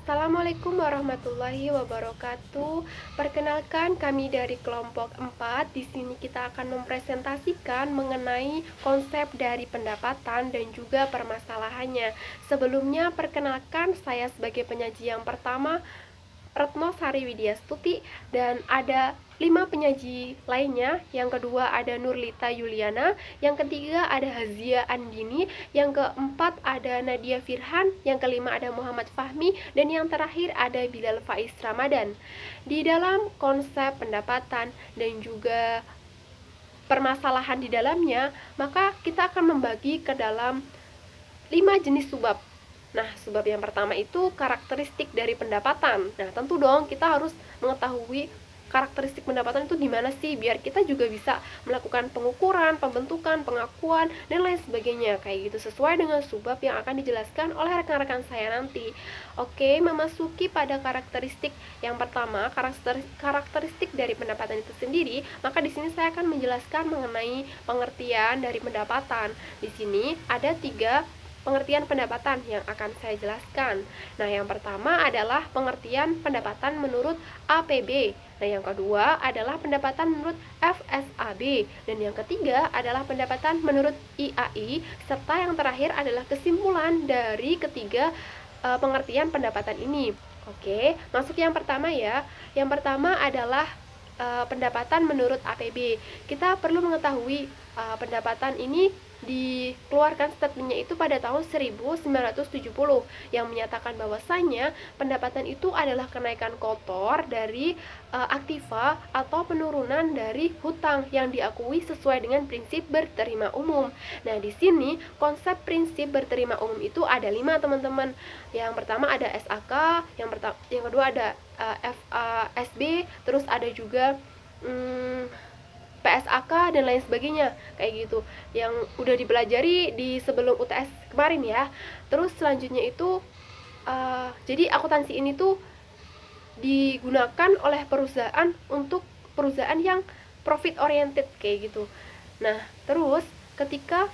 Assalamualaikum warahmatullahi wabarakatuh. Perkenalkan, kami dari kelompok 4. Di sini kita akan mempresentasikan mengenai konsep dari pendapatan dan juga permasalahannya. Sebelumnya, perkenalkan, saya sebagai penyaji yang pertama, Retno Sari Widyastuti, dan ada 5 penyaji lainnya. Yang kedua ada Nurlita Yuliana, yang ketiga ada Hazia Andini, yang keempat ada Nadia Firhan, yang kelima ada Muhammad Fahmi, dan yang terakhir ada Bilal Faiz Ramadan. Di dalam konsep pendapatan dan juga permasalahan di dalamnya, maka kita akan membagi ke dalam 5 jenis subbab. Nah, sebab yang pertama itu karakteristik dari pendapatan. Nah, tentu dong kita harus mengetahui karakteristik pendapatan itu gimana sih, biar kita juga bisa melakukan pengukuran, pembentukan, pengakuan, dan lain sebagainya. Kayak gitu, sesuai dengan subbab yang akan dijelaskan oleh rekan-rekan saya nanti. Oke, memasuki pada karakteristik yang pertama, karakteristik dari pendapatan itu sendiri, maka di sini saya akan menjelaskan mengenai pengertian dari pendapatan. Di sini ada 3 pengertian pendapatan yang akan saya jelaskan. Nah, yang pertama adalah pengertian pendapatan menurut APB. Nah, yang kedua adalah pendapatan menurut FSAB. Dan yang ketiga adalah pendapatan menurut IAI. Serta yang terakhir adalah kesimpulan dari ketiga pengertian pendapatan ini. Oke, masuk yang pertama ya. Yang pertama adalah pendapatan menurut APB. Kita perlu mengetahui pendapatan ini dikeluarkan statementnya itu pada tahun 1970 yang menyatakan bahwasanya pendapatan itu adalah kenaikan kotor dari aktiva atau penurunan dari hutang yang diakui sesuai dengan prinsip berterima umum. Nah, di sini konsep prinsip berterima umum itu ada 5, teman-teman. Yang pertama ada SAK, yang kedua ada FASB, terus ada juga PSAK dan lain sebagainya, kayak gitu, yang udah dipelajari di sebelum UTS kemarin ya. Terus selanjutnya itu jadi akuntansi ini tuh digunakan oleh perusahaan untuk perusahaan yang profit oriented kayak gitu. Nah, terus ketika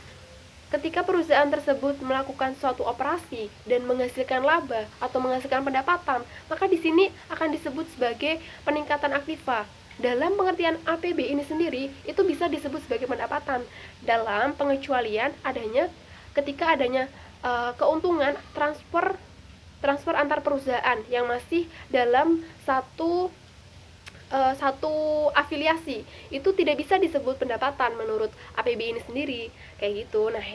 perusahaan tersebut melakukan suatu operasi dan menghasilkan laba atau menghasilkan pendapatan, maka di sini akan disebut sebagai peningkatan aktiva. Dalam pengertian APB ini sendiri, itu bisa disebut sebagai pendapatan dalam pengecualian ketika adanya keuntungan transfer antar perusahaan yang masih dalam satu afiliasi, itu tidak bisa disebut pendapatan menurut APB ini sendiri, kayak gitu. Nah,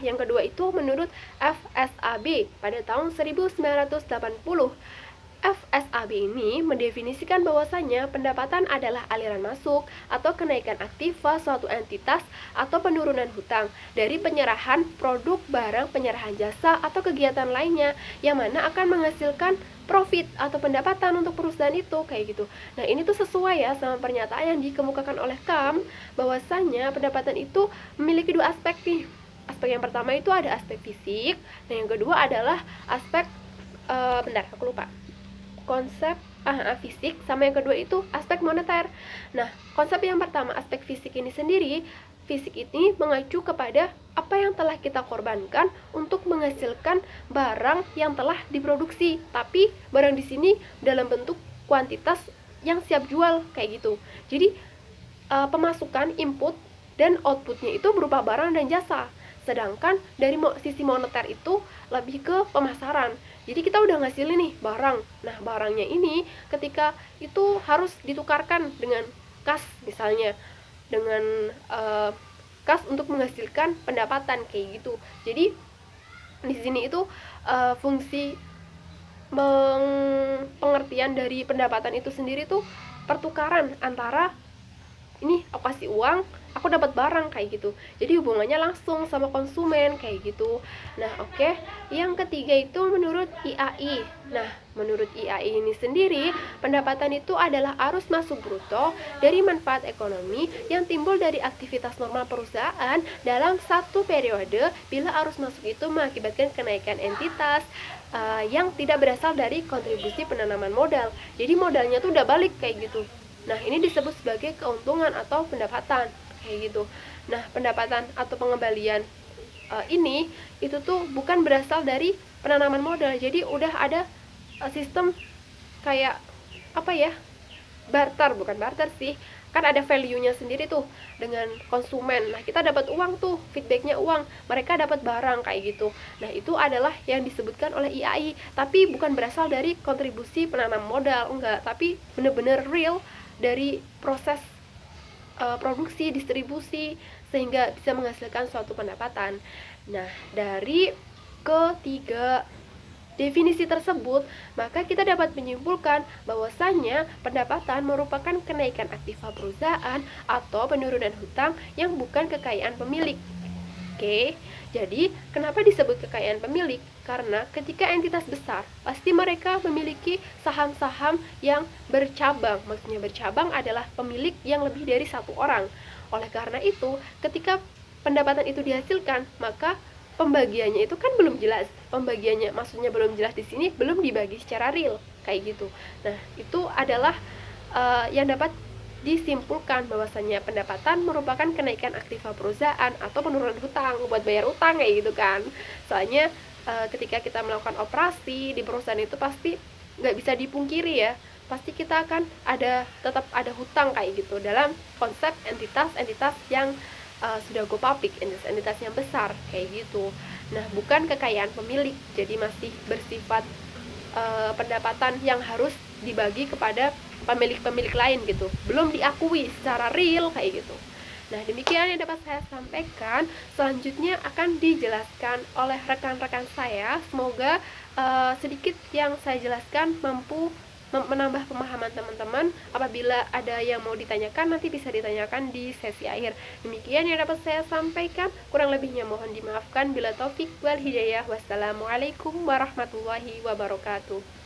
yang kedua itu menurut FSAB pada tahun 1980. FSAB ini mendefinisikan bahwasanya pendapatan adalah aliran masuk atau kenaikan aktiva suatu entitas atau penurunan hutang dari penyerahan produk, barang, penyerahan jasa, atau kegiatan lainnya yang mana akan menghasilkan profit atau pendapatan untuk perusahaan itu, kayak gitu. Nah, ini tuh sesuai ya sama pernyataan yang dikemukakan oleh KAM bahwasanya pendapatan itu memiliki 2 aspek nih. Aspek yang pertama itu ada aspek fisik, dan yang kedua adalah aspek aku lupa. Konsep fisik, sama yang kedua itu aspek moneter. Nah, konsep yang pertama, aspek fisik ini sendiri, fisik ini mengacu kepada apa yang telah kita korbankan untuk menghasilkan barang yang telah diproduksi, tapi barang di sini dalam bentuk kuantitas yang siap jual, kayak gitu. Jadi pemasukan input dan outputnya itu berupa barang dan jasa. Sedangkan dari sisi moneter itu lebih ke pemasaran. Jadi kita udah ngasilin nih barang. Nah, barangnya ini ketika itu harus ditukarkan dengan kas, misalnya dengan kas untuk menghasilkan pendapatan, kayak gitu. Jadi di sini itu fungsi pengertian dari pendapatan itu sendiri tuh pertukaran antara ini aku kasih uang, aku dapat barang, kayak gitu. Jadi hubungannya langsung sama konsumen, kayak gitu. Nah, oke. Yang ketiga itu menurut IAI. Nah, menurut IAI ini sendiri, pendapatan itu adalah arus masuk bruto dari manfaat ekonomi yang timbul dari aktivitas normal perusahaan dalam satu periode bila arus masuk itu mengakibatkan kenaikan entitas yang tidak berasal dari kontribusi penanaman modal. Jadi modalnya tuh udah balik, kayak gitu. Nah, ini disebut sebagai keuntungan atau pendapatan, kayak gitu. Nah, pendapatan atau pengembalian ini itu tuh bukan berasal dari penanaman modal. Jadi udah ada sistem kayak apa ya, barter, bukan barter sih, kan ada value-nya sendiri tuh dengan konsumen. Nah, kita dapat uang tuh, feedbacknya uang, mereka dapat barang kayak gitu. Nah, itu adalah yang disebutkan oleh IAI, tapi bukan berasal dari kontribusi penanam modal, enggak, tapi bener-bener real dari proses produksi, distribusi, sehingga bisa menghasilkan suatu pendapatan. Nah, dari ketiga definisi tersebut, maka kita dapat menyimpulkan bahwasannya pendapatan merupakan kenaikan aktiva perusahaan atau penurunan hutang yang bukan kekayaan pemilik. Oke, jadi kenapa disebut kekayaan pemilik? Karena ketika entitas besar, pasti mereka memiliki saham-saham yang bercabang. Maksudnya bercabang adalah pemilik yang lebih dari satu orang. Oleh karena itu, ketika pendapatan itu dihasilkan, maka pembagiannya itu kan belum jelas. Pembagiannya maksudnya belum jelas di sini, belum dibagi secara real, kayak gitu. Nah, itu adalah yang dapat disimpulkan bahwasannya pendapatan merupakan kenaikan aktiva perusahaan atau penurunan hutang buat bayar utang kayak gitu kan. Soalnya ketika kita melakukan operasi di perusahaan itu pasti nggak bisa dipungkiri ya, pasti kita akan tetap ada hutang kayak gitu dalam konsep entitas-entitas yang sudah go public, entitas yang besar kayak gitu. Nah, bukan kekayaan pemilik, jadi masih bersifat pendapatan yang harus dibagi kepada pemilik-pemilik lain gitu, belum diakui secara real kayak gitu. Nah, demikian yang dapat saya sampaikan. Selanjutnya akan dijelaskan oleh rekan-rekan saya. Semoga sedikit yang saya jelaskan mampu menambah pemahaman teman-teman. Apabila ada yang mau ditanyakan, nanti bisa ditanyakan di sesi akhir. Demikian yang dapat saya sampaikan. Kurang lebihnya mohon dimaafkan. Bila taufik wal hidayah. Wassalamualaikum warahmatullahi wabarakatuh.